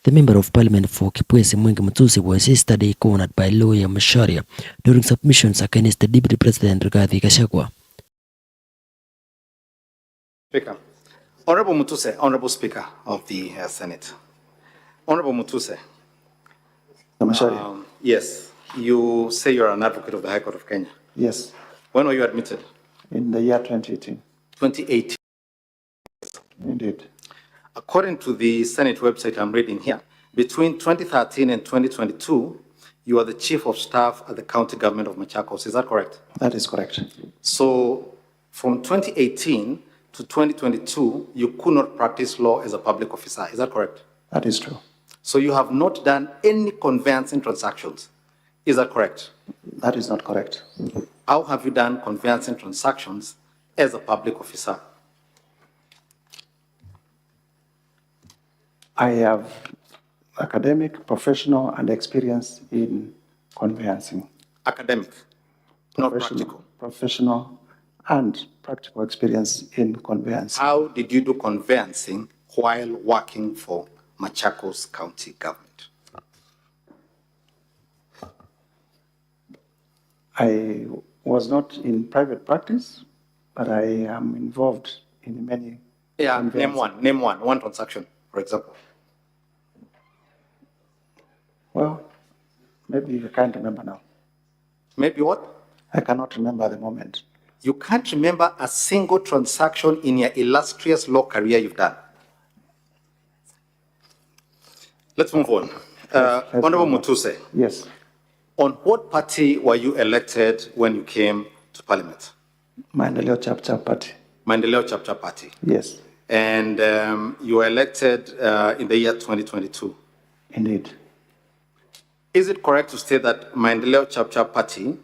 The Member of Parliament for Kipwezi Mutuse was yesterday cornered by lawyer Macharia during submissions against the Deputy President Gachagua. Speaker. Honorable Mutuse, Honorable Speaker of the Senate. Honorable Mutuse. Macharia. Yes, you say you're an advocate of the High Court of Kenya. Yes. When were you admitted? In the year 2018. 2018. Indeed. According to the Senate website I'm reading here, between 2013 and 2022, you are the Chief of Staff at the County Government of Machakos. Is that correct? That is correct. So from 2018 to 2022, you could not practice law as a public officer. Is that correct? That is true. So you have not done any conveyancing transactions. Is that correct? That is not correct. How have you done conveyancing transactions as a public officer? I have academic, professional, and experience in conveyancing. Academic, not practical. Professional and practical experience in conveyancing. How did you do conveyancing while working for Machakos County Government? I was not in private practice, but I am involved in many. Yeah, name one transaction, for example. Well, maybe I can't remember now. Maybe what? I cannot remember at the moment. You can't remember a single transaction in your illustrious law career you've done. Let's move on. Honorable Mutuse. Yes. On what party were you elected when you came to Parliament? Maendeleo Chapter Party. Maendeleo Chapter Party. Yes. And you were elected in the year 2022. Indeed. Is it correct to state that Maendeleo Chapter Party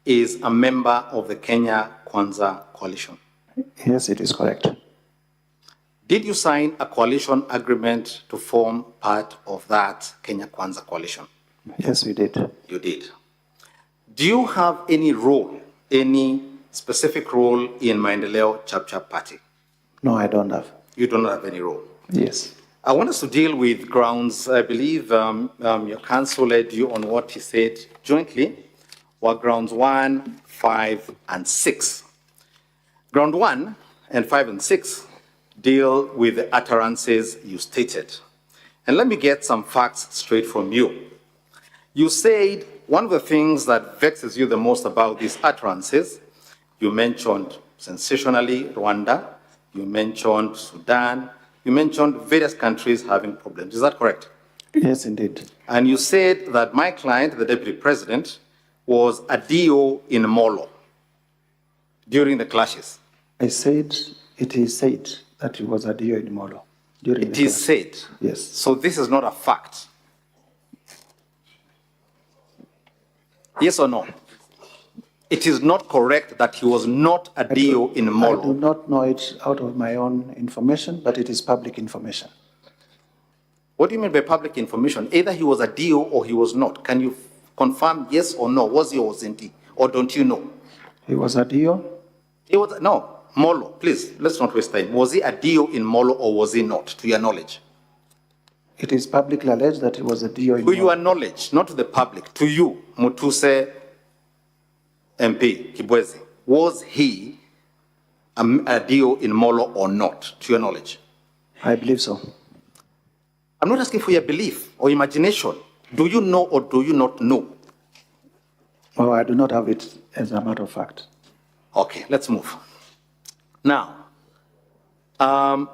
is a member of the Kenya Kwanza Coalition? Yes, it is correct. Did you sign a coalition agreement to form part of that Kenya Kwanza Coalition? Yes, we did. You did. Do you have any role, any specific role in Maendeleo Chapter Party? No, I don't have. You do not have any role? Yes. I want us to deal with grounds. I believe your counsel led you on what he said jointly were grounds 1, 5, and 6. Ground 1 and 5 and 6 deal with the utterances you stated. And let me get some facts straight from you. You said one of the things that vexes you the most about these utterances, you mentioned sensationally Rwanda, you mentioned Sudan, you mentioned various countries having problems. Is that correct? Yes, indeed. And you said that my client, the Deputy President, was a DO in Molo during the clashes. I said, it is said that he was a DO in Molo during the It is said? Yes. So this is not a fact? Yes or no? It is not correct that he was not a DO in Molo. I do not know it out of my own information, but it is public information. What do you mean by public information? Either he was a DO or he was not. Can you confirm yes or no? Was he or wasn't he? Or don't you know? He was a DO? He was, no, Molo, please, let's not waste time. Was he a DO in Molo or was he not, to your knowledge? It is publicly alleged that he was a DO in Molo. To your knowledge, not to the public, to you, Mutuse MP, Kibwezi, was he a DO in Molo or not, to your knowledge? I believe so. I'm not asking for your belief or imagination. Do you know or do you not know? Well, I do not have it as a matter of fact. Okay, let's move. Now,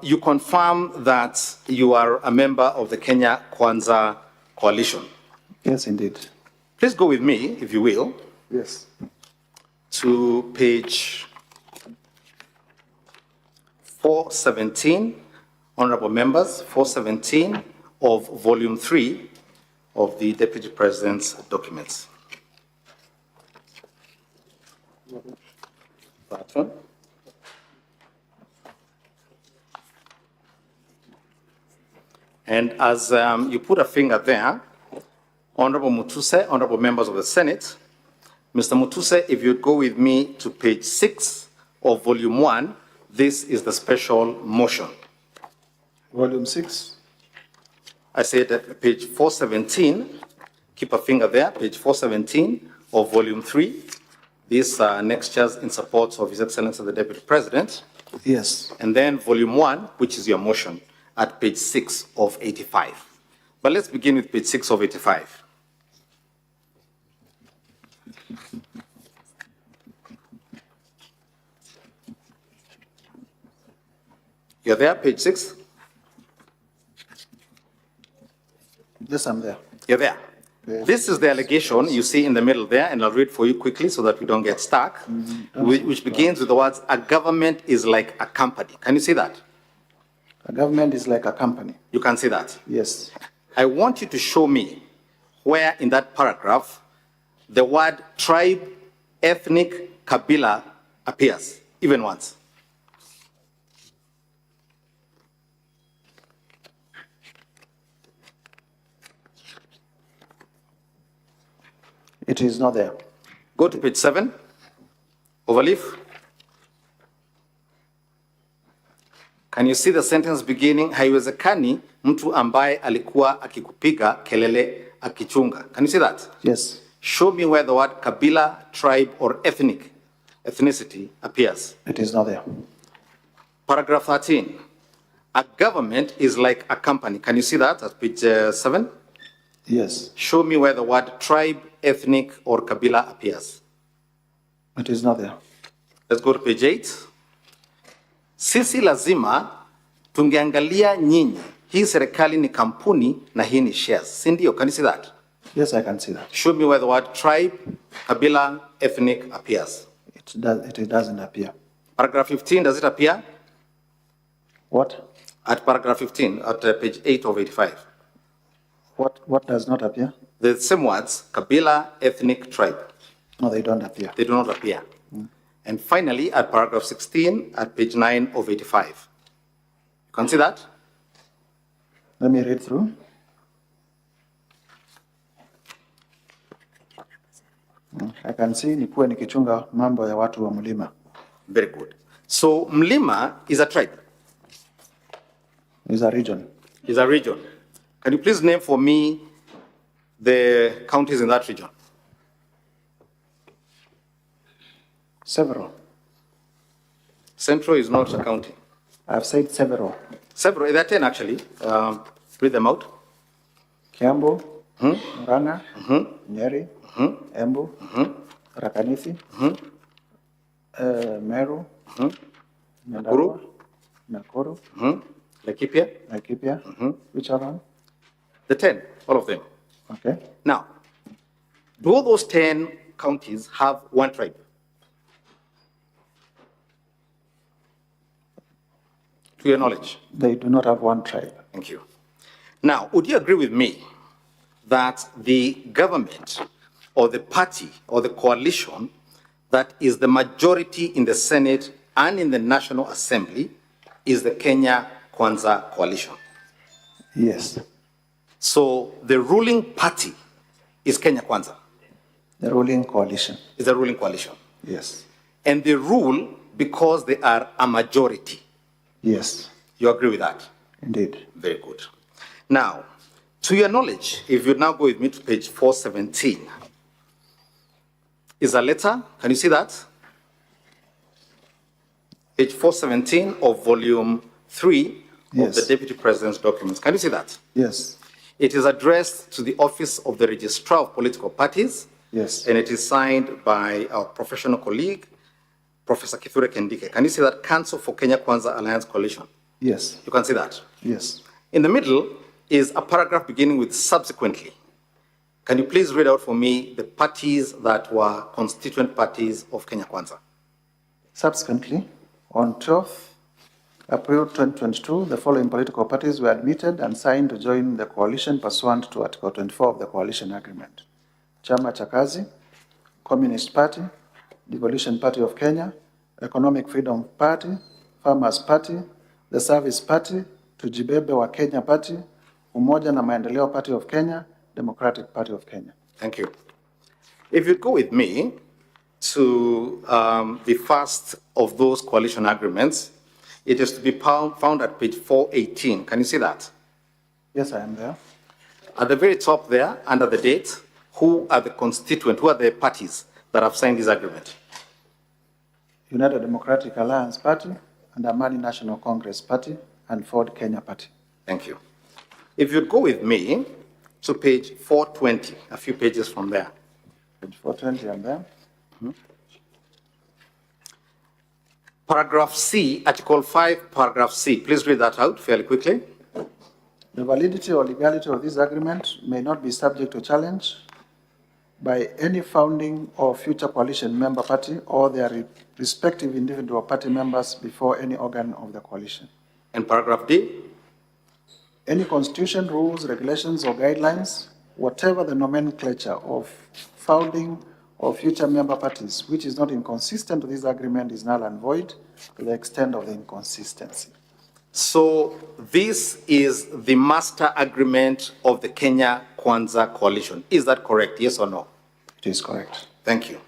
you confirm that you are a member of the Kenya Kwanza Coalition. Yes, indeed. Please go with me, if you will. Yes. To page 417, honorable members, 417 of volume 3 of the Deputy President's documents. That one. And as you put a finger there, Honorable Mutuse, honorable members of the Senate, Mr. Mutuse, if you'd go with me to page 6 of volume 1, this is the special motion. Volume 6. I said at page 417, keep a finger there, page 417 of volume 3. These are annexures in support of His Excellency the Deputy President. Yes. And then volume 1, which is your motion, at page 6 of 85. But let's begin with page 6 of 85. You're there, page 6? Yes, I'm there. You're there. Yes. This is the allegation you see in the middle there, and I'll read for you quickly so that we don't get stuck, which begins with the words, a government is like a company. Can you see that? A government is like a company. You can see that. Yes. I want you to show me where in that paragraph the word tribe, ethnic, kabila appears, even once. It is not there. Go to page 7, overleaf. Can you see the sentence beginning, haiwezekani mtu ambaye alikuwa akikupiga kelele akichunga? Can you see that? Yes. Show me where the word kabila, tribe, or ethnicity appears. It is not there. Paragraph 13. A government is like a company. Can you see that at page 7? Yes. Show me where the word tribe, ethnic, or kabila appears. It is not there. Let's go to page 8. Sisi lazima tungeangalia nyinyi. Hii serikali ni kampuni na hii ni shares. Si ndio? Can you see that? Yes, I can see that. Show me where the word tribe, kabila, ethnic appears. It doesn't appear. Paragraph 15, does it appear? What? At paragraph 15, at page 8 of 85. What does not appear? The same words, kabila, ethnic, tribe. No, they don't appear. They do not appear. And finally, at paragraph 16, at page 9 of 85. You can see that? Let me read through. I can see nikuwe nikichunga mambo ya watu wa mlima. Very good. So Mlima is a tribe. It's a region. Is a region. Can you please name for me the counties in that region? Several. Central is not a county. I've said several. Several, there are 10 actually. Read them out. Kiambu, Murang'a, Nyeri, Embu, Rakanithi, Meru, Nyandarua, Nakuru, Laikipia. Laikipia. Which other one? The 10, all of them. Okay. Now, do all those 10 counties have one tribe? To your knowledge. They do not have one tribe. Thank you. Now, would you agree with me that the government or the party or the coalition that is the majority in the Senate and in the National Assembly is the Kenya Kwanza coalition? Yes. So the ruling party is Kenya Kwanza. The ruling coalition. Is the ruling coalition. Yes. And they rule because they are a majority. Yes. You agree with that? Indeed. Very good. Now, to your knowledge, if you now go with me to page 417, is a letter. Can you see that? Page 417 of volume 3 of the Deputy President's documents. Can you see that? Yes. It is addressed to the Office of the Registrar of Political Parties. Yes. And it is signed by our professional colleague, Professor Kithure Kindike. Can you see that? Council for Kenya Kwanza Alliance Coalition. Yes. You can see that? Yes. In the middle is a paragraph beginning with subsequently. Can you please read out for me the parties that were constituent parties of Kenya Kwanza? Subsequently, on 12th April 2022, the following political parties were admitted and signed to join the coalition pursuant to Article 24 of the Coalition Agreement. Chama cha Kazi, Communist Party, Devolution Party of Kenya, Economic Freedom Party, Farmers Party, the Service Party, Tujibebe wa Kenya Party, Umoja na Maendeleo Party of Kenya, Democratic Party of Kenya. Thank you. If you go with me to the first of those coalition agreements, it is to be found at page 418. Can you see that? Yes, I am there. At the very top there, under the date, who are the constituent, who are the parties that have signed this agreement? United Democratic Alliance Party and Amani National Congress Party and Ford Kenya Party. Thank you. If you'd go with me to page 420, a few pages from there. Page 420, I'm there. Paragraph C, Article 5, Paragraph C. Please read that out fairly quickly. The validity or legality of this agreement may not be subject to challenge by any founding or future coalition member party or their respective individual party members before any organ of the coalition. And Paragraph D? Any constitution, rules, regulations, or guidelines, whatever the nomenclature of founding or future member parties, which is not inconsistent with this agreement, is null and void to the extent of the inconsistency. So this is the master agreement of the Kenya Kwanza coalition. Is that correct? Yes or no? It is correct. Thank you.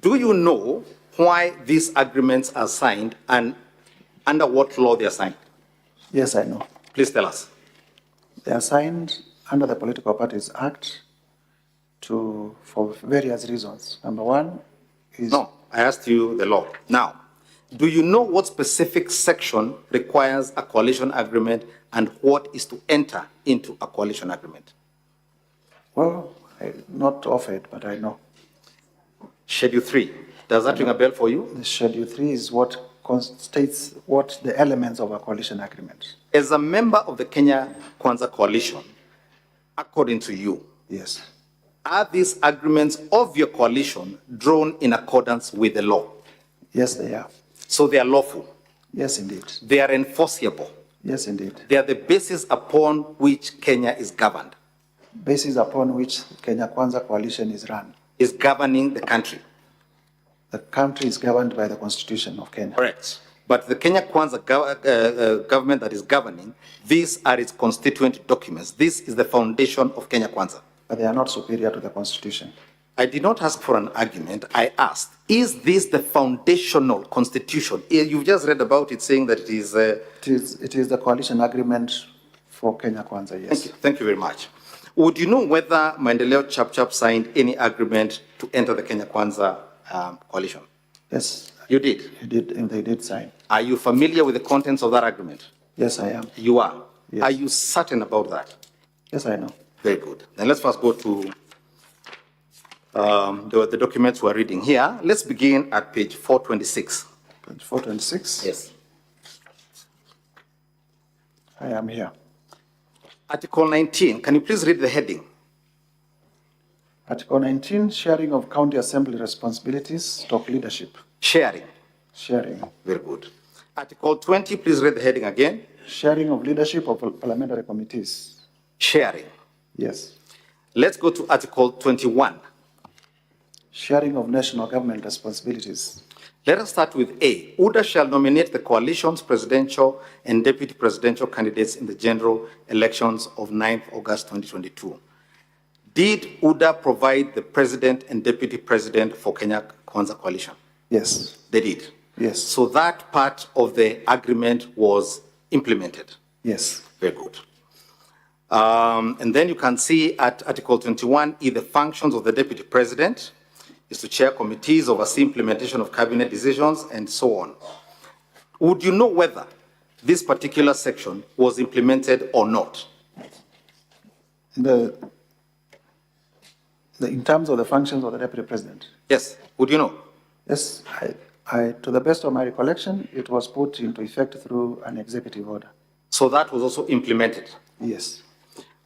Do you know why these agreements are signed and under what law they are signed? Yes, I know. Please tell us. They are signed under the Political Parties Act for various reasons. Number one is... No, I asked you the law. Now, do you know what specific section requires a coalition agreement and what is to enter into a coalition agreement? Well, not off it, but I know. Schedule 3. Does that ring a bell for you? The Schedule 3 is what states what the elements of a coalition agreement. As a member of the Kenya Kwanza coalition, according to you, Yes. are these agreements of your coalition drawn in accordance with the law? Yes, they are. So they are lawful. Yes, indeed. They are enforceable. Yes, indeed. They are the basis upon which Kenya is governed, Basis upon which Kenya Kwanza coalition is run. is governing the country. The country is governed by the Constitution of Kenya. Correct. But the Kenya Kwanza government that is governing, these are its constituent documents. This is the foundation of Kenya Kwanza. But they are not superior to the Constitution. I did not ask for an argument. I asked, is this the foundational constitution? You've just read about it saying that it is... It is the coalition agreement for Kenya Kwanza, yes. Thank you. Thank you very much. Would you know whether Maendeleo Chap signed any agreement to enter the Kenya Kwanza coalition? Yes. You did? They did sign. Are you familiar with the contents of that agreement? Yes, I am. You are? Yes. Are you certain about that? Yes, I know. Very good. Then let's first go to the documents we're reading here. Let's begin at page 426. Page 426? Yes. I am here. Article 19. Can you please read the heading? Article 19, sharing of county assembly responsibilities, leadership. Sharing. Sharing. Very good. Article 20, please read the heading again. Sharing of leadership of parliamentary committees. Sharing. Yes. Let's go to Article 21. Sharing of national government responsibilities. Let us start with A. UDA shall nominate the coalition's presidential and deputy presidential candidates in the general elections of 9th August 2022. Did UDA provide the president and deputy president for Kenya Kwanza coalition? Yes. They did. Yes. So that part of the agreement was implemented. Yes. Very good. And then you can see at Article 21, the functions of the deputy president is to chair committees, oversee implementation of cabinet decisions, and so on. Would you know whether this particular section was implemented or not? In terms of the functions of the deputy president? Yes. Would you know? Yes. To the best of my recollection, it was put into effect through an executive order. So that was also implemented? Yes.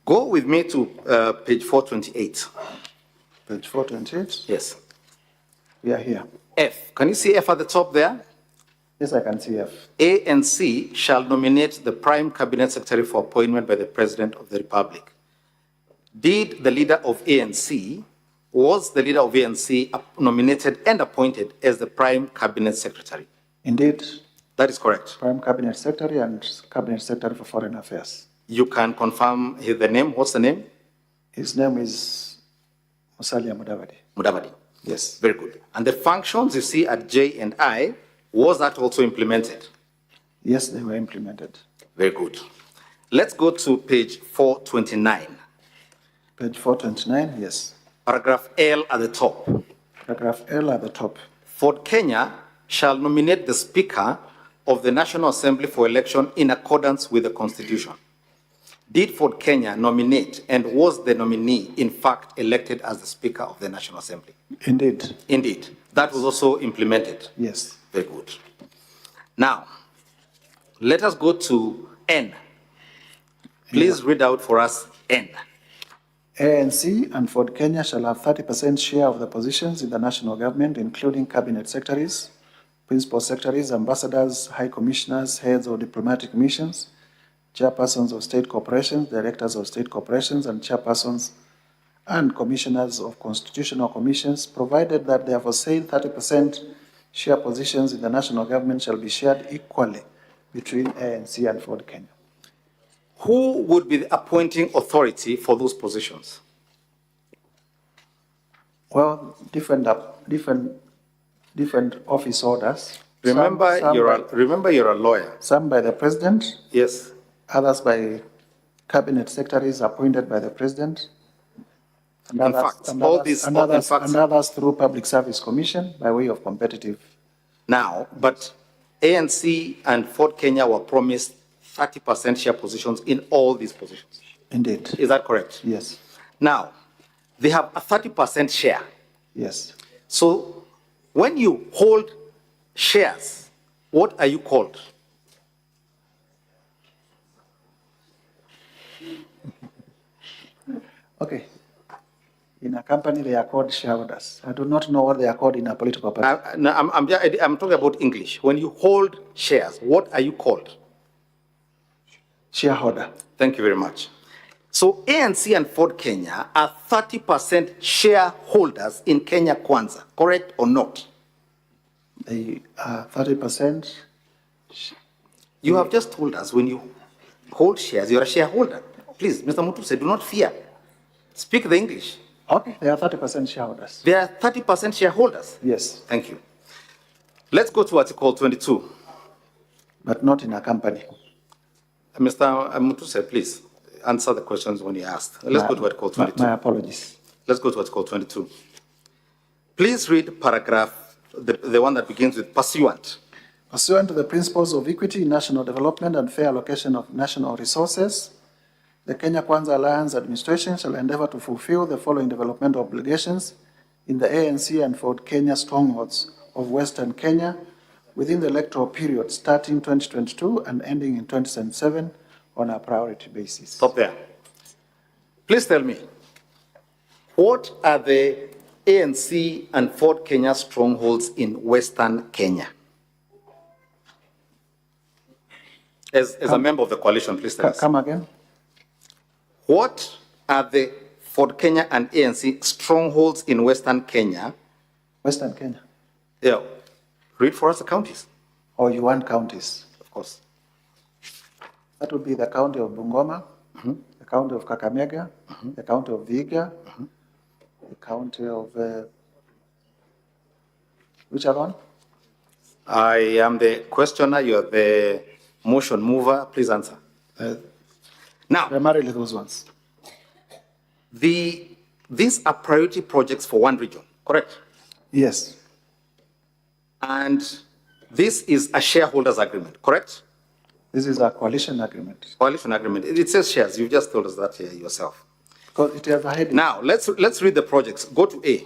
Go with me to page 428. Page 428? Yes. We are here. F. Can you see F at the top there? Yes, I can see F. A and C shall nominate the prime cabinet secretary for appointment by the president of the republic. Did the leader of ANC, was the leader of ANC nominated and appointed as the prime cabinet secretary? Indeed. That is correct. Prime cabinet secretary and cabinet secretary for foreign affairs. You can confirm the name. What's the name? His name is Musalia Mudavadi. Mudavadi. Yes. Very good. And the functions you see at J and I, was that also implemented? Yes, they were implemented. Very good. Let's go to page 429. Page 429, yes. Paragraph L at the top. Paragraph L at the top. Ford Kenya shall nominate the Speaker of the National Assembly for election in accordance with the Constitution. Did Ford Kenya nominate, and was the nominee in fact elected as the Speaker of the National Assembly? Indeed. Indeed. That was also implemented. Yes. Very good. Now, let us go to N. Please read out for us N. ANC and Ford Kenya shall have 30% share of the positions in the national government, including cabinet secretaries, principal secretaries, ambassadors, high commissioners, heads of diplomatic missions, chairpersons of state corporations, directors of state corporations, and chairpersons and commissioners of constitutional commissions, provided that their foresaid 30% share positions in the national government shall be shared equally between ANC and Ford Kenya. Who would be the appointing authority for those positions? Well, different office orders. Remember, you're a lawyer. Some by the president. Yes. Others by cabinet secretaries appointed by the president. And others through Public Service Commission by way of competitive. Now, but ANC and Ford Kenya were promised 30% share positions in all these positions. Indeed. Is that correct? Yes. Now, they have a 30% share. Yes. So when you hold shares, what are you called? Okay. In a company, they are called shareholders. I do not know what they are called in a political party. I'm talking about English. When you hold shares, what are you called? Shareholder. Thank you very much. So ANC and Ford Kenya are 30% shareholders in Kenya Kwanza, correct or not? They are 30%. You have just told us when you hold shares, you're a shareholder. Please, Mr. Mutuse, do not fear. Speak the English. Okay, they are 30% shareholders. They are 30% shareholders? Yes. Thank you. Let's go to Article 22. But not in a company. Mr. Mutuse, please answer the questions when you asked. Let's go to Article 22. My apologies. Let's go to Article 22. Please read paragraph, the one that begins with pursuant. Pursuant to the principles of equity, national development, and fair allocation of national resources, the Kenya Kwanza Alliance administration shall endeavor to fulfill the following developmental obligations in the ANC and Ford Kenya strongholds of Western Kenya within the electoral period starting 2022 and ending in 2077 on a priority basis. Stop there. Please tell me, what are the ANC and Ford Kenya strongholds in Western Kenya? As a member of the coalition, please tell us. Come again. What are the Ford Kenya and ANC strongholds in Western Kenya? Western Kenya. Yeah. Read for us the counties. Or you want counties? Of course. That would be the county of Bungoma, the county of Kakamega, the county of Vihiga, the county of... which other one? I am the questioner, you're the motion mover. Please answer. Now, Primarily those ones. these are priority projects for one region, correct? Yes. And this is a shareholders agreement, correct? This is a coalition agreement. Coalition agreement. It says shares. You've just told us that here yourself. Because it has a heading. Now, let's read the projects. Go to A.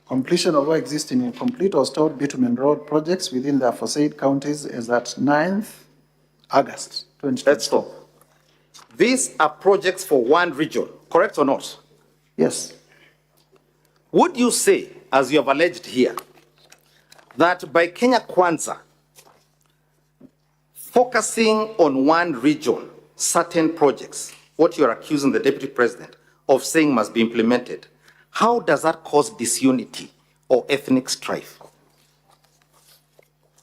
Completion of all existing incomplete or stored bitumen road projects within the aforesaid counties is at 9th August 2020. Let's stop. These are projects for one region, correct or not? Yes. Would you say, as you have alleged here, that by Kenya Kwanza focusing on one region, certain projects, what you're accusing the deputy president of saying must be implemented, how does that cause disunity or ethnic strife?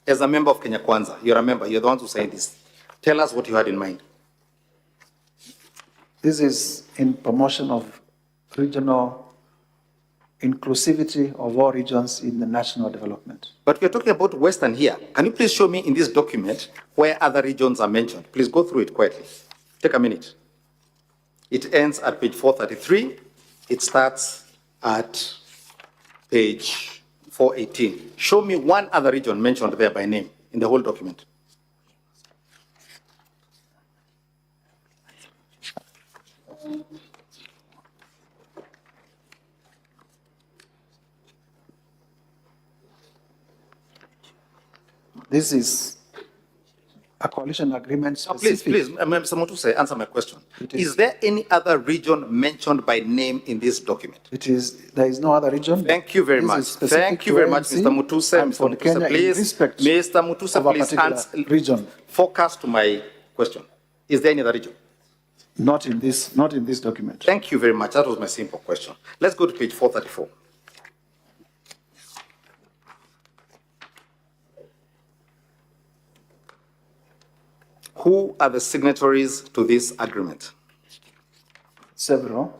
As a member of Kenya Kwanza, you're a member, you're the ones who say this. Tell us what you had in mind. This is in promotion of regional inclusivity of all regions in the national development. But we're talking about Western here. Can you please show me in this document where other regions are mentioned? Please go through it quietly. Take a minute. It ends at page 433. It starts at page 418. Show me one other region mentioned there by name in the whole document. This is a coalition agreement. No, please, Mr. Mutuse, answer my question. Is there any other region mentioned by name in this document? There is no other region. Thank you very much. Thank you very much, Mr. Mutuse. Mr. Mutuse, please. Mr. Mutuse, please answer. Region. Focus to my question. Is there any other region? Not in this document. Thank you very much. That was my simple question. Let's go to page 434. Who are the signatories to this agreement? Several.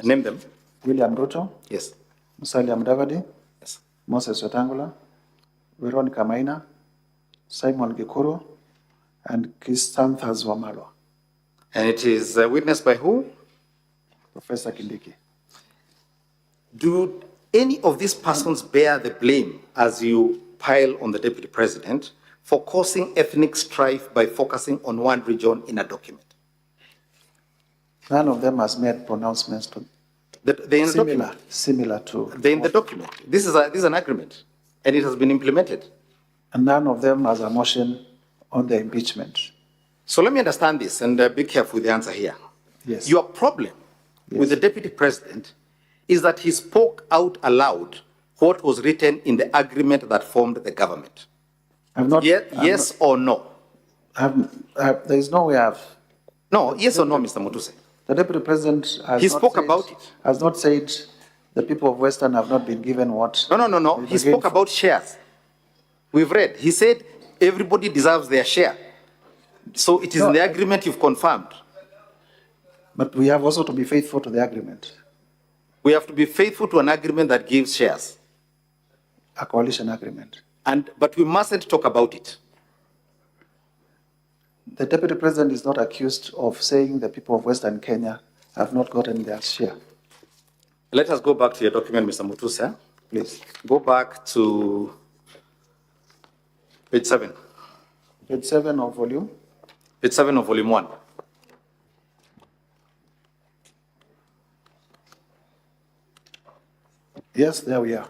Name them. William Ruto. Yes. Musalia Mudavadi. Yes. Moses Wetangula. Veronica Maina. Simon Gikuru. And Chrysanthus Wamalwa. And it is witnessed by who? Professor Kindiki. Do any of these persons bear the blame as you pile on the deputy president for causing ethnic strife by focusing on one region in a document? None of them has made pronouncements to similar to. They're in the document. This is an agreement, and it has been implemented. And none of them has a motion on the impeachment. So let me understand this, and be careful with the answer here. Yes. Your problem with the deputy president is that he spoke out aloud what was written in the agreement that formed the government. Yes or no? There is no way I've... No, yes or no, Mr. Mutuse? The deputy president has not said the people of Western have not been given what... No. He spoke about shares. We've read. He said everybody deserves their share. So it is in the agreement you've confirmed. But we have also to be faithful to the agreement. We have to be faithful to an agreement that gives shares. A coalition agreement. But we mustn't talk about it. The deputy president is not accused of saying the people of Western Kenya have not gotten their share. Let us go back to your document, Mr. Mutuse. Please. Go back to page 7. Page 7 of volume? Page 7 of volume 1. Yes, there we are.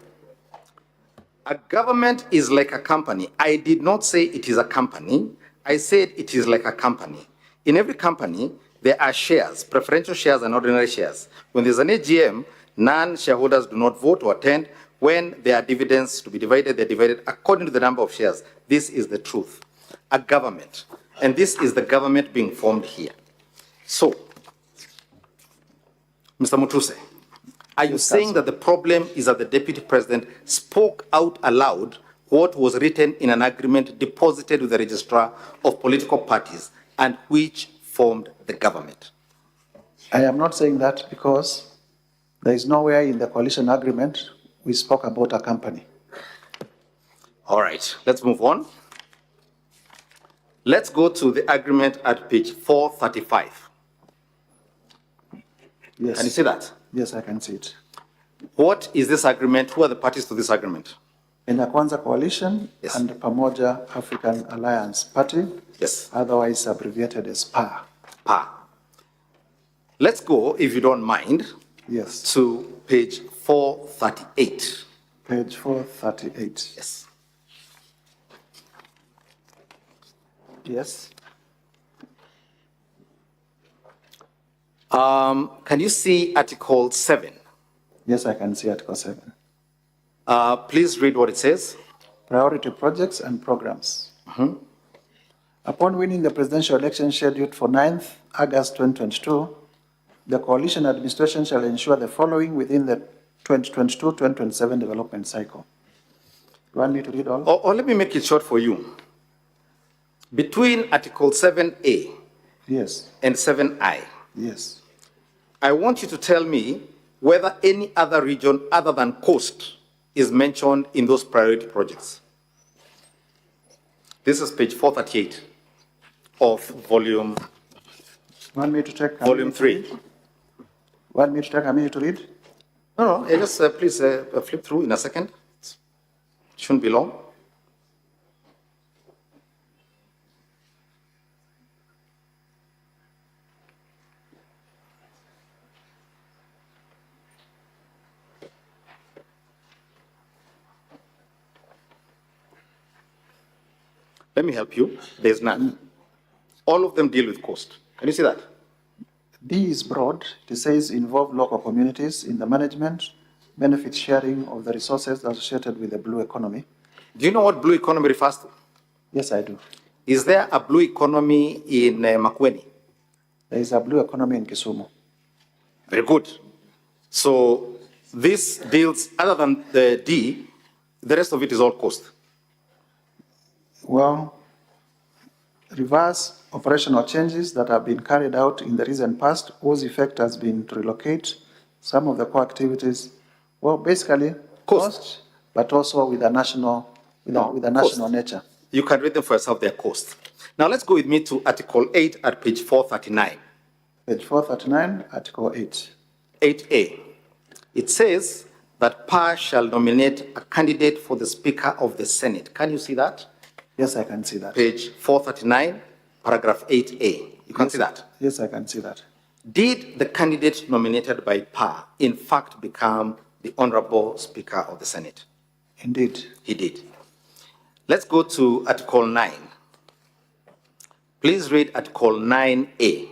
A government is like a company. I did not say it is a company. I said it is like a company. In every company, there are shares, preferential shares and ordinary shares. When there's an AGM, non-shareholders do not vote or attend. When there are dividends to be divided, they're divided according to the number of shares. This is the truth. A government. And this is the government being formed here. So, Mr. Mutuse, are you saying that the problem is that the deputy president spoke out aloud what was written in an agreement deposited with the registrar of political parties and which formed the government? I am not saying that because there is nowhere in the coalition agreement we spoke about a company. All right, let's move on. Let's go to the agreement at page 435. Yes. Can you see that? Yes, I can see it. What is this agreement? Who are the parties to this agreement? Kenya Kwanza Coalition and Pamoja African Alliance Party, otherwise abbreviated as PAA. PAA. Let's go, if you don't mind, to page 438. Page 438. Yes. Yes. Can you see Article 7? Yes, I can see Article 7. Please read what it says. Priority projects and programs. Upon winning the presidential election scheduled for 9th August 2022, the coalition administration shall ensure the following within the 2022-2027 development cycle. You want me to read all? Or let me make it short for you. Between Article 7A and 7I, yes, I want you to tell me whether any other region other than coast is mentioned in those priority projects. This is page 438 of volume. Want me to take volume 3. Want me to take a minute to read? No, just please flip through in a second. It shouldn't be long. Let me help you. There's none. All of them deal with coast. Can you see that? D is broad. It says involve local communities in the management, benefit sharing of the resources associated with the blue economy. Do you know what blue economy refers to? Yes, I do. Is there a blue economy in Makueni? There is a blue economy in Kisumu. Very good. So this deals, other than the D, the rest of it is all coast. Well, reverse operational changes that have been carried out in the recent past, whose effect has been to relocate some of the core activities, well, basically coast, but also with a national, with a national nature. You can read them for yourself, they're coast. Now let's go with me to Article 8 at page 439. Page 439, Article 8. 8A. It says that PAR shall nominate a candidate for the Speaker of the Senate. Can you see that? Yes, I can see that. Page 439, paragraph 8A. You can see that? Yes, I can see that. Did the candidate nominated by PAR in fact become the Honorable Speaker of the Senate? Indeed. He did. Let's go to Article 9. Please read Article 9A.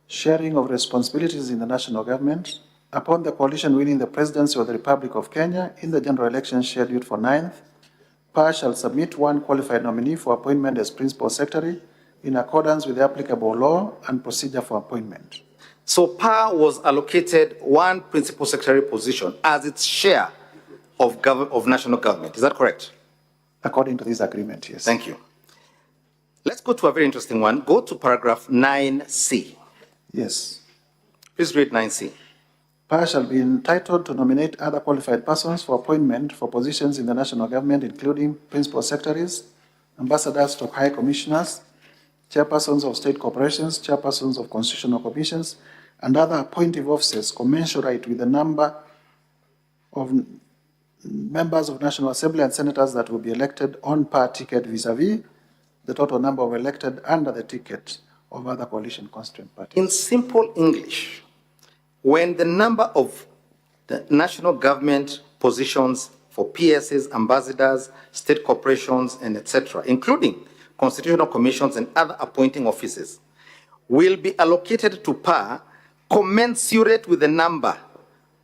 Sharing of responsibilities in the national government. Upon the coalition winning the presidency of the Republic of Kenya in the general election scheduled for 9th, PAR shall submit one qualified nominee for appointment as Principal Secretary in accordance with the applicable law and procedure for appointment. So PAR was allocated one Principal Secretary position as its share of national government. Is that correct? According to this agreement, yes. Thank you. Let's go to a very interesting one. Go to paragraph 9C. Yes. Please read 9C. PAR shall be entitled to nominate other qualified persons for appointment for positions in the national government, including principal secretaries, ambassadors to high commissioners, chairpersons of state corporations, chairpersons of constitutional commissions, and other appointive officers commensurate with the number of members of National Assembly and senators that will be elected on PAR ticket vis-a-vis the total number of elected under the ticket of other coalition constituent parties. In simple English, when the number of the national government positions for PSs, ambassadors, state corporations, and etc., including constitutional commissions and other appointing offices, will be allocated to PAR commensurate with the number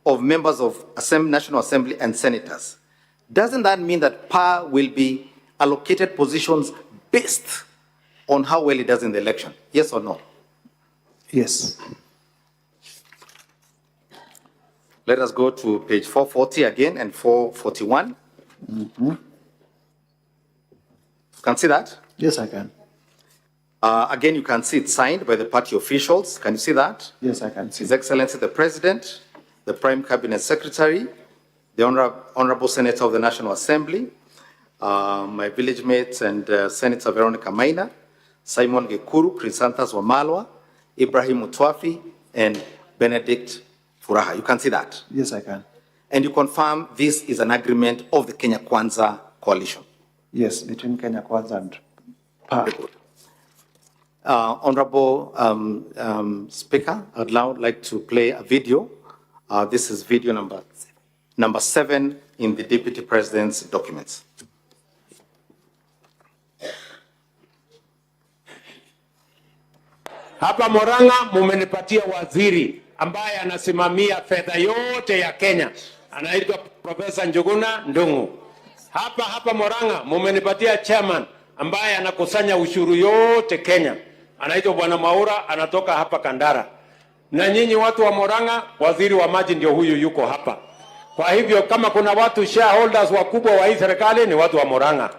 of members of National Assembly and senators, doesn't that mean that PAR will be allocated positions based on how well it does in the election? Yes or no? Yes. Let us go to page 440 again and 441. Can see that? Yes, I can. Again, you can see it signed by the party officials. Can you see that? Yes, I can see. His Excellency the President, the Prime Cabinet Secretary, the Honorable Senator of the National Assembly, my village mates and Senator Veronica Maina, Simon Gekuru, Chrysanthus Wamalwa, Ibrahim Mutwafi, and Benedict Furaha. You can see that? Yes, I can. And you confirm this is an agreement of the Kenya Kwanza coalition? Yes, between Kenya Kwanza and PAR. Very good. Honorable Speaker, I'd now like to play a video. This is video number 7 in the Deputy President's documents. Hapa Murang'a mumenipatia waziri ambaye anasimamia fedha yote ya Kenya. Anaitwa Profesa Njuguna Ndung'u. Hapa Murang'a mumenipatia chairman ambaye anakusanya ushuru yote Kenya. Anaitwa Bwana Maura, anatoka hapa Kandara. Na nyinyi watu wa Murang'a, waziri wa maji ndio huyu yuko hapa. Kwa hivyo kama kuna watu shareholders wakubwa wa hii serikali ni watu wa Murang'a.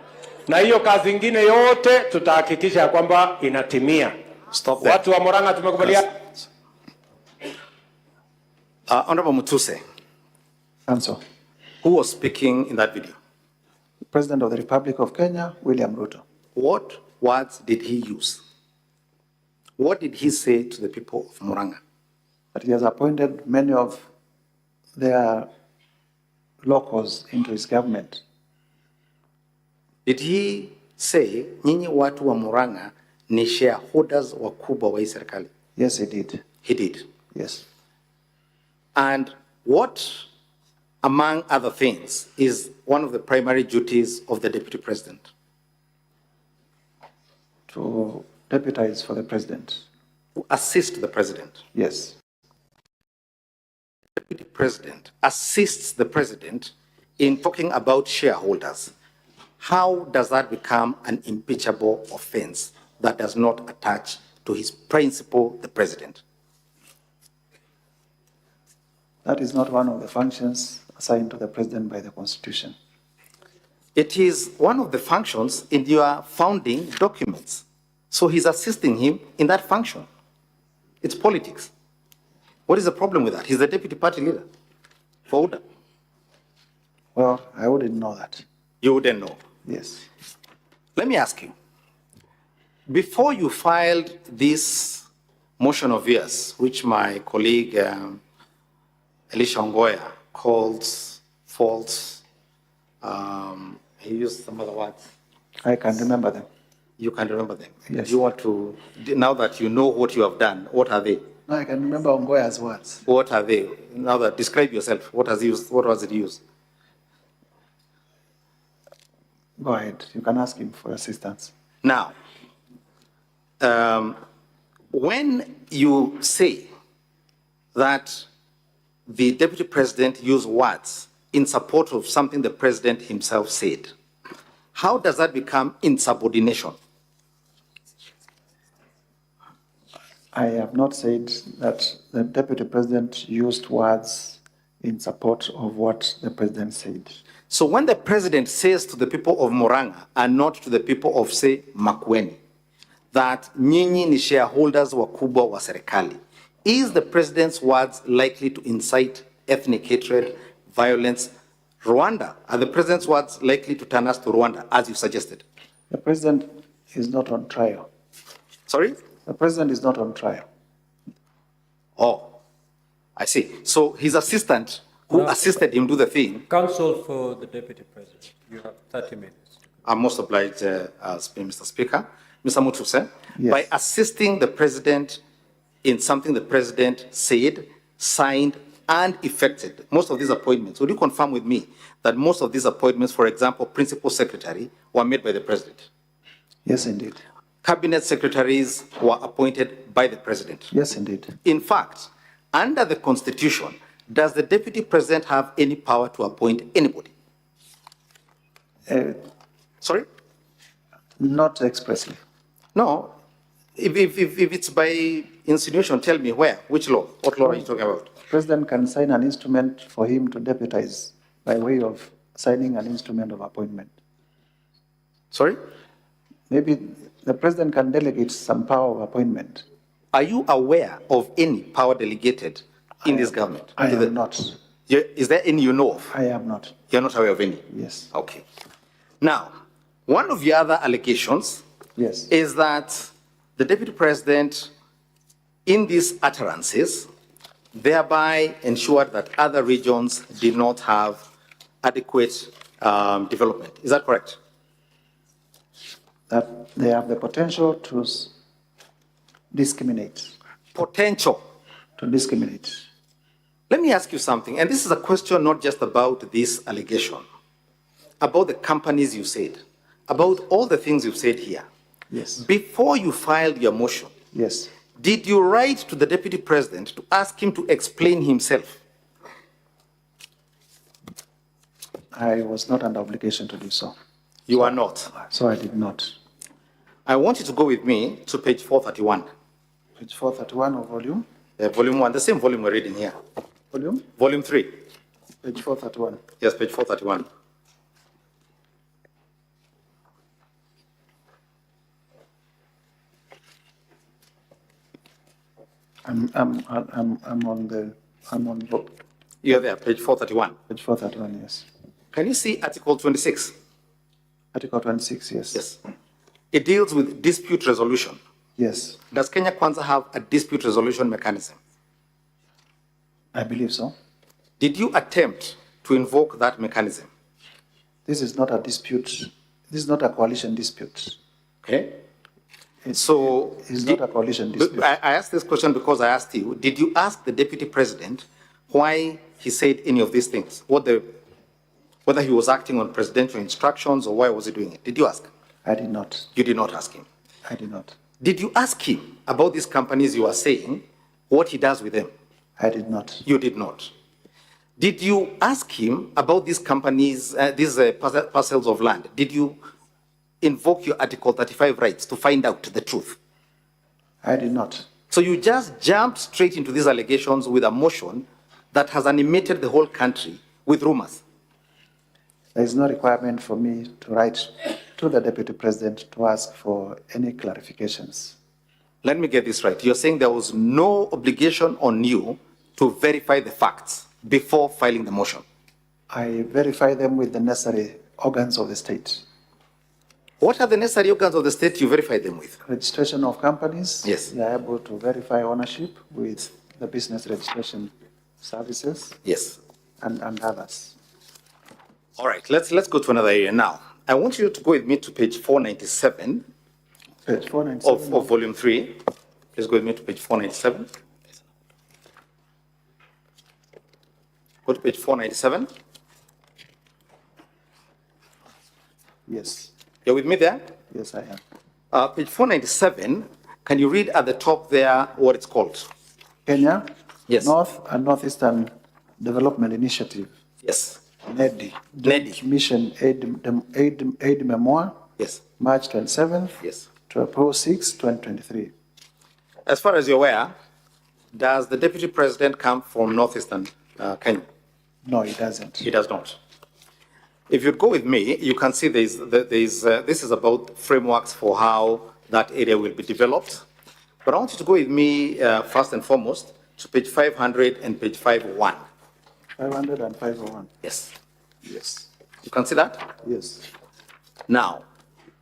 Na hiyo kazi nyingine yote tutahakikisha kwamba inatimia. Stop there. Watu wa Murang'a tumekubalia. Honorable Mutuse, Answer. who was speaking in that video? The President of the Republic of Kenya, William Ruto. What words did he use? What did he say to the people of Murang'a? That he has appointed many of their locals into his government. Did he say, nyinyi watu wa Murang'a ni shareholders wakubwa wa hii serikali? Yes, he did. He did. Yes. And what, among other things, is one of the primary duties of the Deputy President? To deputize for the president. To assist the President. Yes. The Deputy President assists the President in talking about shareholders. How does that become an impeachable offense that does not attach to his principal, the President? That is not one of the functions assigned to the president by the Constitution. It is one of the functions in your founding documents. So he's assisting him in that function. It's politics. What is the problem with that? He's the deputy party leader for order. Well, I wouldn't know that. You wouldn't know. Yes. Let me ask you, before you filed this motion of yours, which my colleague Elisha Ongoya calls false, he used some other words. I can remember them. You can remember them. Yes. You want to, now that you know what you have done, what are they? No, I can remember Ongoya's words. What are they? Now that, describe yourself. What has he used? What was it used? Go ahead. You can ask him for assistance. Now, when you say that the Deputy President used words in support of something the President himself said, how does that become insubordination? I have not said that the Deputy President used words in support of what the President said. So when the President says to the people of Murang'a and not to the people of, say, Makueni, that nyinyi ni shareholders wakubwa wa serikali, is the President's words likely to incite ethnic hatred, violence? Rwanda, are the President's words likely to turn us to Rwanda, as you suggested? The President is not on trial. Sorry? The President is not on trial. Oh, I see. So his assistant, who assisted him do the thing. Counsel for the Deputy President, you have 30 minutes. I'm most obliged, Mr. Speaker. Mr. Mutuse, Yes. by assisting the President in something the President said, signed, and effected most of these appointments, would you confirm with me that most of these appointments, for example, Principal Secretary, were made by the President? Yes, indeed. Cabinet secretaries were appointed by the President? Yes, indeed. In fact, under the Constitution, does the Deputy President have any power to appoint anybody? Sorry? Not expressly. No. If it's by insinuation, tell me where, which law, what law are you talking about? The President can sign an instrument for him to deputize by way of signing an instrument of appointment. Sorry? Maybe the President can delegate some power of appointment. Are you aware of any power delegated in this government? I am not. Is there any you know of? I am not. You're not aware of any? Yes. Okay. Now, one of the other allegations Yes. is that the Deputy President, in these utterances, thereby ensured that other regions did not have adequate development. Is that correct? That they have the potential to discriminate. Potential. To discriminate. Let me ask you something, and this is a question not just about this allegation, about the companies you said, about all the things you've said here. Yes. Before you filed your motion, Yes. did you write to the Deputy President to ask him to explain himself? I was not under obligation to do so. You are not. So I did not. I want you to go with me to page 431. Page 431 of volume. Volume 1, the same volume we're reading here. Volume? Volume 3. Page 431. Yes, page 431. I'm on the I'm on You're there, page 431. page 431, yes. Can you see Article 26? Article 26, yes. Yes. It deals with dispute resolution. Yes, Does Kenya Kwanza have a dispute resolution mechanism? I believe so. Did you attempt to invoke that mechanism? This is not a dispute. This is not a coalition dispute. Okay. It's Did- not a coalition dispute. I asked this question because I asked you, did you ask the deputy president why he said any of these things? Whether he was acting on presidential instructions or why was he doing it? Did you ask? I did not. You did not ask him. I did not. Did you ask him about these companies you are saying, what he does with them? I did not. You did not. Did you ask him about these companies, these parcels of land? Did you invoke your Article 35 rights to find out the truth? I did not. So you just jumped straight into these allegations with a motion that has animated the whole country with rumors. There is no requirement for me to write to the Deputy President to ask for any clarifications. Let me get this right. You're saying there was no obligation on you to verify the facts before filing the motion. I verify them with the necessary organs of the state. What are the necessary organs of the state you verify them with? Registration of companies. Yes. They are able to verify ownership with the business registration services Yes. and others. All right, let's go to another area now. I want you to go with me to page 497 Page 497. of volume 3. Please go with me to page 497. Go to page 497. Yes. You're with me there? Yes, I am. Page 497, can you read at the top there what it's called? Kenya. Yes. North and Northeastern Development Initiative. Yes. NEDI. NEDI. Mission Aid Memoir. Yes. March 27th. Yes. To April 6, 2023. As far as you're aware, does the deputy president come from northeastern Kenya? No, it doesn't. He does not. If you go with me, you can see this is about frameworks for how that area will be developed. But I want you to go with me first and foremost to page 500 and page 501. 500 and 501. Yes. Yes. You can see that? Yes. Now,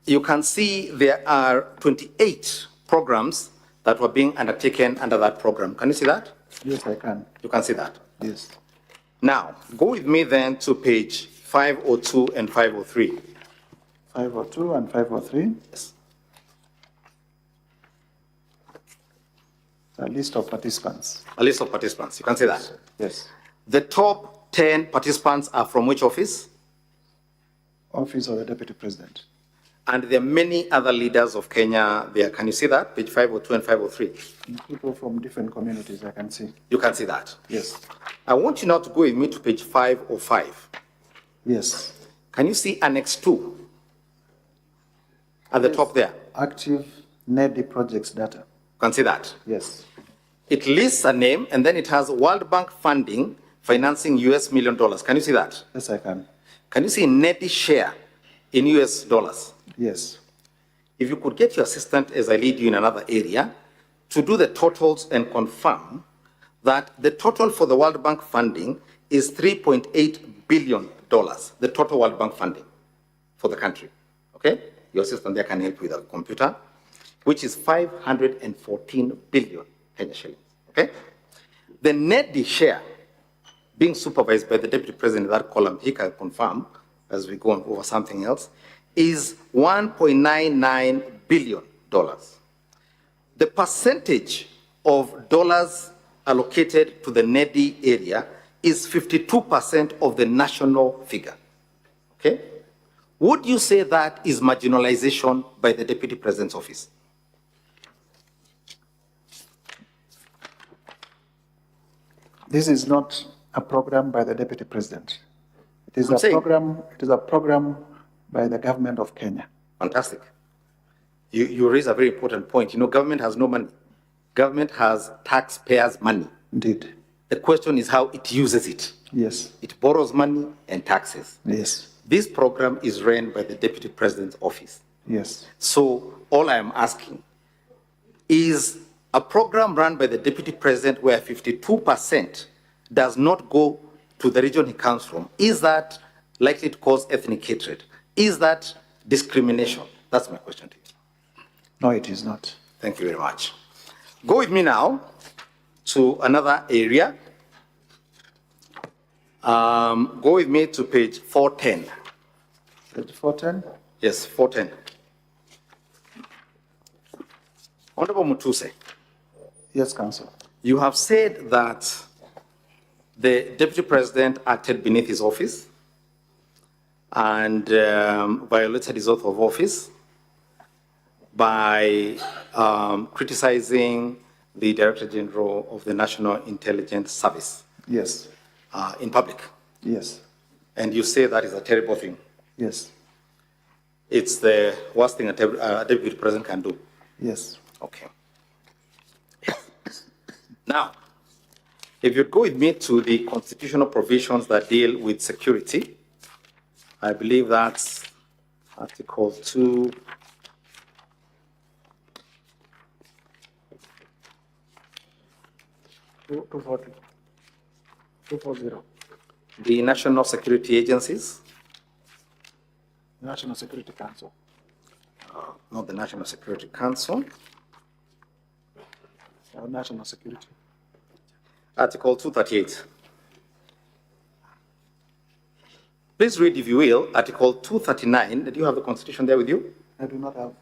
you can see there are 28 programs that were being undertaken under that program. Can you see that? Yes, I can. You can see that. Yes. Now, go with me then to page 502 and 503. 502 and 503. Yes. A list of participants. A list of participants. You can see that. Yes. The top 10 participants are from which office? Office of the Deputy President. And there are many other leaders of Kenya there. Can you see that? Page 502 and 503. People from different communities, I can see. You can see that. Yes. I want you now to go with me to page 505. Yes. Can you see Annex 2 at the top there? Active NEDI projects data. You can see that. Yes. It lists a name and then it has World Bank funding financing US $1 million. Can you see that? Yes, I can. Can you see NEDI share in US dollars? Yes. If you could get your assistant as I lead you in another area to do the totals and confirm that the total for the World Bank funding is $3.8 billion, the total World Bank funding for the country. Okay? Your assistant there can help you with a computer, which is 514 billion Kenya shillings. Okay? The NEDI share being supervised by the Deputy President in that column, he can confirm as we go on over something else, is $1.99 billion. The percentage of dollars allocated to the NEDI area is 52% of the national figure. Okay? Would you say that is marginalization by the Deputy President's office? This is not a program by the Deputy President. It is I'm a saying- program. It is a program by the government of Kenya. Fantastic. You raise a very important point. You know, government has no money. Government has taxpayers' money. Indeed. The question is how it uses it. Yes. It borrows money and taxes. Yes. This program is run by the Deputy President's office. Yes. So all I am asking is a program run by the Deputy President where 52% does not go to the region he comes from, is that likely to cause ethnic hatred? Is that discrimination? That's my question to you. No, it is not. Thank you very much. Go with me now to another area. Go with me to page 410. Page 410? Yes, 410. Honorable Mutuse. Yes, Council. You have said that the Deputy President acted beneath his office and violated his oath of office by criticizing the Director General of the National Intelligence Service. Yes. In public. Yes. And you say that is a terrible thing. Yes. It's the worst thing a Deputy President can do. Yes. Okay. Now, if you'd go with me to the constitutional provisions that deal with security, I believe that's Article 2. $240. The National Security Agencies, National Security Council. not the National Security Council. Or National Security. Article 238. Please read, if you will, Article 239. Do you have the Constitution there with you? I do not have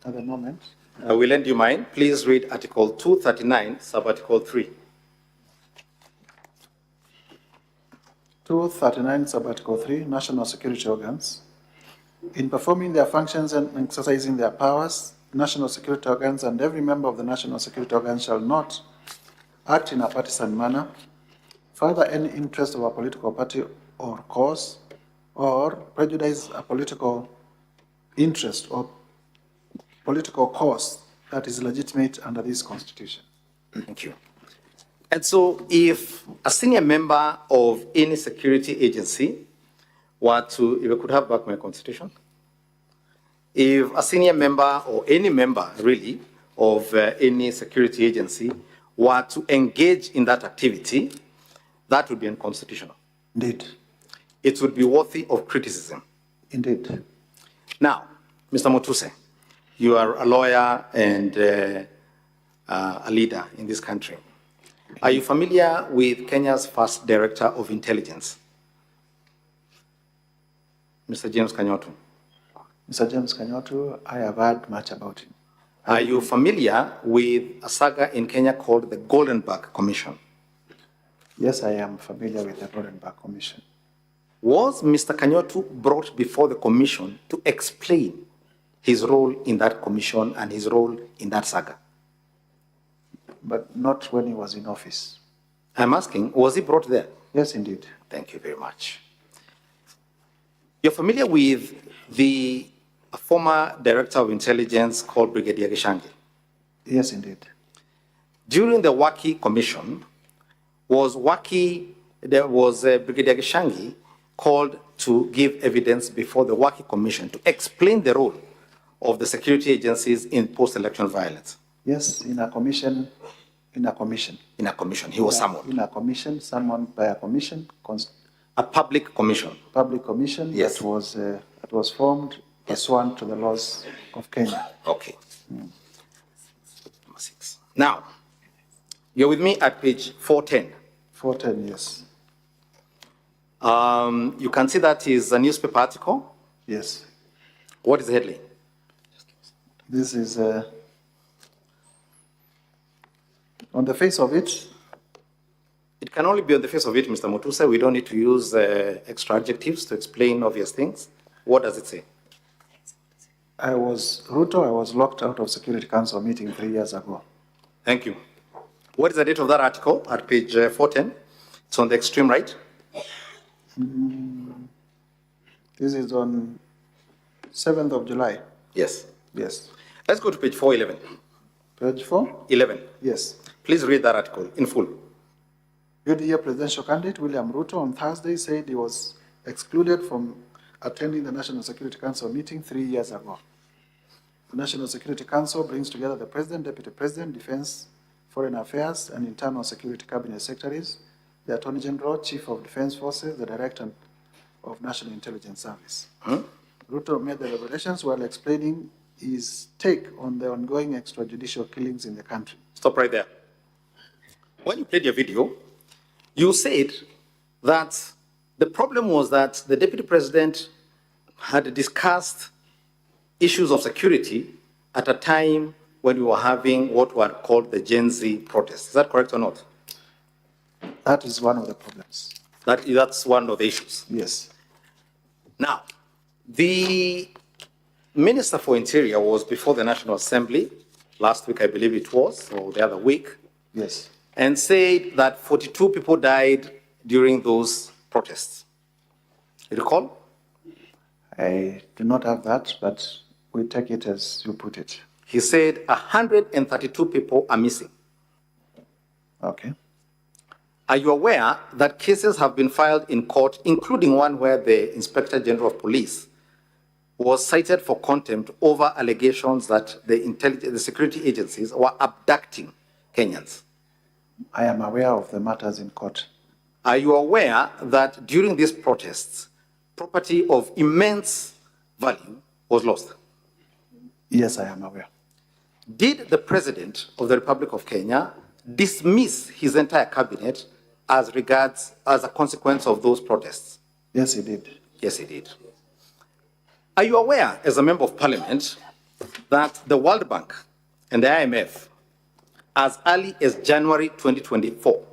at the moment. I will lend you mine. Please read Article 239, Sub-Article 3. 239, Sub-Article 3, National Security Organs. In performing their functions and exercising their powers, national security organs and every member of the national security organ shall not act in a partisan manner, further any interest of a political party or cause, or prejudice a political interest or political cause that is legitimate under this Constitution. Thank you. And so if a senior member of any security agency were to, if I could have back my Constitution, if a senior member or any member really of any security agency were to engage in that activity, that would be unconstitutional. Indeed. It would be worthy of criticism. Indeed. Now, Mr. Mutuse, you are a lawyer and a leader in this country. Are you familiar with Kenya's first Director of Intelligence, Mr. James Kanyotu? Mr. James Kanyotu, I have heard much about him. Are you familiar with a saga in Kenya called the Goldenberg Commission? Yes, I am familiar with the Bororiet Commission. Was Mr. Kanyotu brought before the commission to explain his role in that commission and his role in that saga? But not when he was in office. I'm asking, was he brought there? Yes, indeed. Thank you very much. You're familiar with the former Director of Intelligence called Brigadier Gachagua? Yes, indeed. During the Waki Commission, there was Brigadier Gachagua called to give evidence before the Waki Commission to explain the role of the security agencies in post-election violence? Yes, in a commission. In a commission. In a commission, he was summoned. In a commission, summoned by a commission. A public commission. Public commission. Yes. That was formed pursuant to the laws of Kenya. Okay. Number 6. Now, you're with me at page 410. 410, yes. You can see that is a newspaper article. Yes. What is the headline? This is, on the face of it. It can only be on the face of it, Mr. Mutuse. We don't need to use extra adjectives to explain obvious things. What does it say? Ruto, I was locked out of Security Council meeting 3 years ago. Thank you. What is the date of that article at page 410? It's on the extreme right. This is on 7th of July. Yes. Yes. Let's go to page 411. Page 4? 11. Yes. Please read that article in full. UDA presidential candidate William Ruto on Thursday said he was excluded from attending the National Security Council meeting 3 years ago. The National Security Council brings together the President, Deputy President, Defense, Foreign Affairs, and Internal Security Cabinet Secretaries the Attorney General, Chief of Defense Forces, the Director of National Intelligence Service. Ruto made the revelations while explaining his take on the ongoing extrajudicial killings in the country. Stop right there. When you played your video, you said that the problem was that the Deputy President had discussed issues of security at a time when we were having what were called the Gen Z protests. Is that correct or not? That is one of the problems. That's one of the issues. Yes. Now, the Minister for Interior was before the National Assembly last week, I believe it was, or the other week, Yes. and said that 42 people died during those protests. You recall? I do not have that, but we take it as you put it. He said 132 people are missing. Okay. Are you aware that cases have been filed in court, including one where the Inspector General of Police was cited for contempt over allegations that the security agencies were abducting Kenyans? I am aware of the matters in court. Are you aware that during these protests, property of immense value was lost? Yes, I am aware. Did the President of the Republic of Kenya dismiss his entire cabinet as a consequence of those protests? Yes, he did. Yes, he did. Are you aware, as a member of parliament, that the World Bank and the IMF, as early as January 2024,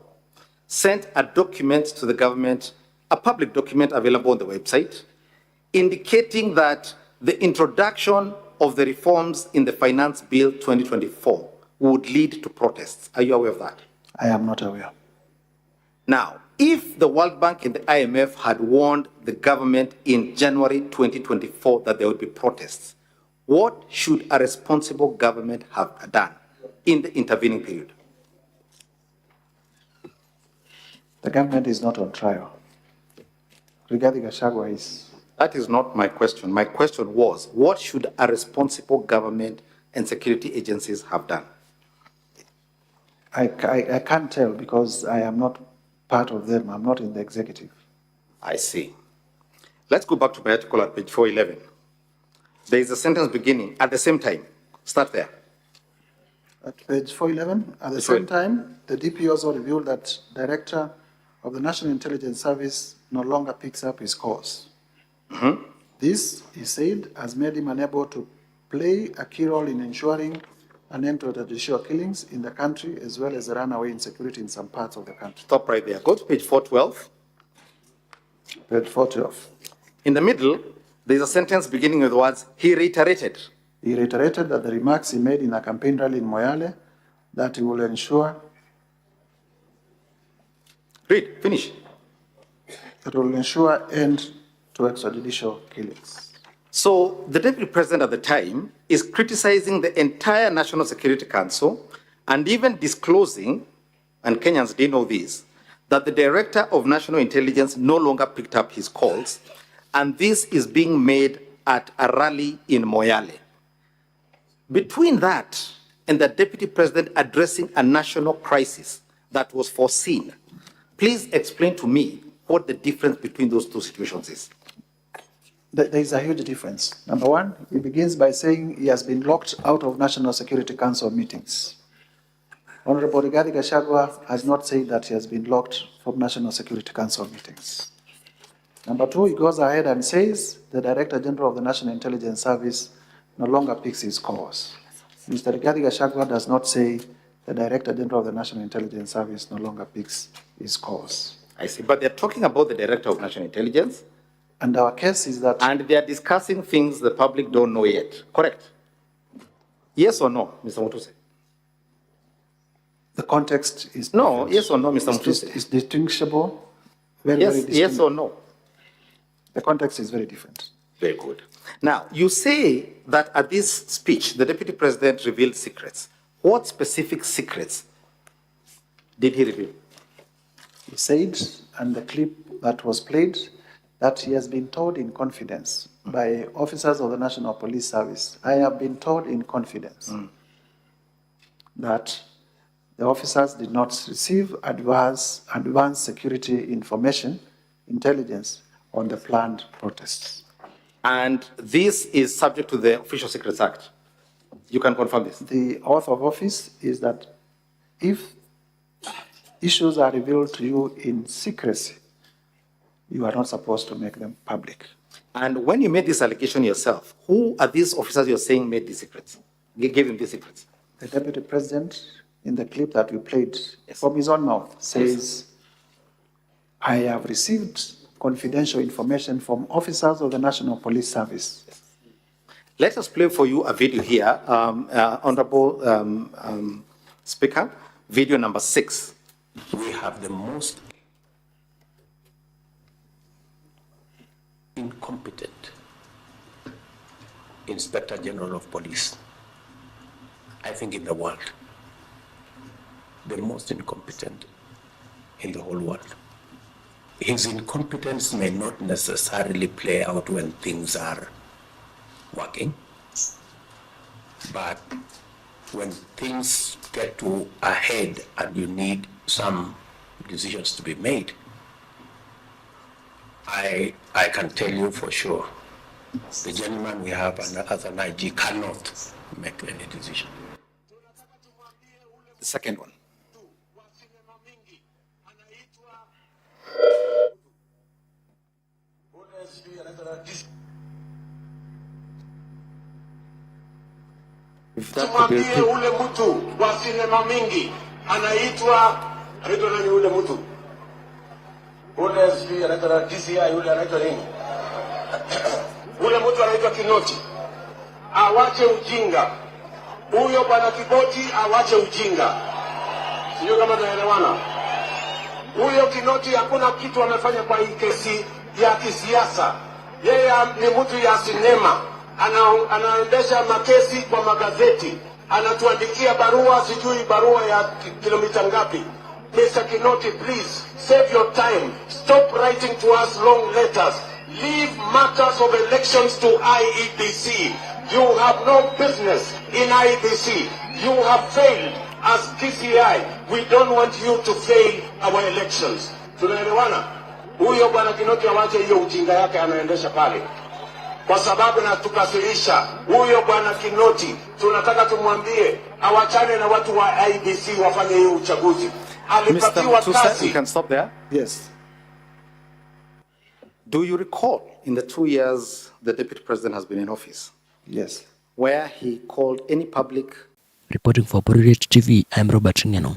sent a document to the government, a public document available on the website, indicating that the introduction of the reforms in the Finance Bill 2024 would lead to protests? Are you aware of that? I am not aware. Now, if the World Bank and the IMF had warned the government in January 2024 that there would be protests, what should a responsible government have done in the intervening period? The government is not on trial. Regarding Gachagua is. That is not my question. My question was, what should a responsible government and security agencies have done? I can't tell because I am not part of them. I'm not in the executive. I see. Let's go back to my article at page 411. There is a sentence beginning at the same time. Start there. At page 411, at the same time, the DP also revealed that Director of the National Intelligence Service no longer picks up his calls. This, he said, has made him unable to play a key role in ensuring an end to the judicial killings in the country, as well as the runaway insecurity in some parts of the country. Stop right there. Go to page 412. Page 412. In the middle, there is a sentence beginning with the words, he reiterated. He reiterated that the remarks he made in a campaign rally in Moyale, that he will ensure. Read, finish. That will ensure end to extrajudicial killings. So the Deputy President at the time is criticizing the entire National Security Council and even disclosing, and Kenyans didn't know this, that the Director of National Intelligence no longer picked up his calls, and this is being made at a rally in Moyale. Between that and the Deputy President addressing a national crisis that was foreseen, please explain to me what the difference between those two situations is. There is a huge difference. Number one, he begins by saying he has been locked out of National Security Council meetings. Honorable Rigathi Gachagua has not said that he has been locked from National Security Council meetings. Number two, he goes ahead and says the Director General of the National Intelligence Service no longer picks his calls. Mr. Rigathi Gachagua does not say the Director General of the National Intelligence Service no longer picks his calls. I see, but they're talking about the Director of National Intelligence. And our case is that. And they are discussing things the public don't know yet. Correct? Yes or no, Mr. Mutuse? The context is. No, different. yes or no, Mr. Mutuse? It's distinguishable. Very, Yes, very yes or no? The context is very different. Very good. Now, you say that at this speech, the Deputy President revealed secrets. What specific secrets did he reveal? He said, and the clip that was played, that he has been told in confidence by officers of the National Police Service. I have been told in confidence that the officers did not receive advanced security information, intelligence on the planned protests. And this is subject to the Official Secrets Act. You can confirm this. The oath of office is that if issues are revealed to you in secrecy, you are not supposed to make them public. And when you made this allegation yourself, who are these officers you're saying made these secrets, gave him these secrets? The Deputy President, in the clip that we played, from his own mouth, says, I have received confidential information from officers of the National Police Service. Let us play for you a video here, Honorable Speaker, video number 6. We have the most incompetent Inspector General of Police, I think, in the world. The most incompetent in the whole world. His incompetence may not necessarily play out when things are working, but when things get to a head and you need some decisions to be made, I can tell you for sure, the gentleman we have as an IG cannot make any decision. The second one. Tumwambie ule mtu wa sinema mingi anaitwa nani ule mtu? Ule sijui anaitwa DCI, ule anaitwa nini? Ule mtu anaitwa Kinoti. Awache ujinga. Huyo bwana Kiboti awache ujinga. Sio kama tunaelewana. Huyo Kinoti hakuna kitu amefanya kwa hii kesi ya kisiasa. Yeye ni mtu ya sinema. Anaendesha makesi kwa magazeti, anatuandikia barua, sijui barua ya kilomita ngapi. Mr. Kinoti, please save your time, stop writing to us long letters, leave matters of elections to IEBC. You have no business in IEBC. You have failed as TCI. We don't want you to fail our elections. Tunaelewana? Huyo bwana Kinoti awache hiyo ujinga yake anaendesha pale, kwa sababu natukasirisha. Huyo bwana Kinoti tunataka tumwambie awachane na watu wa IBC wafanye hiyo uchaguzi. Alipatiwa kazi. You can stop there. Yes. Do you recall in the 2 years the Deputy President has been in office? Yes. Where he called any public? Reporting for Bororiet TV, I'm Robert Ngeno.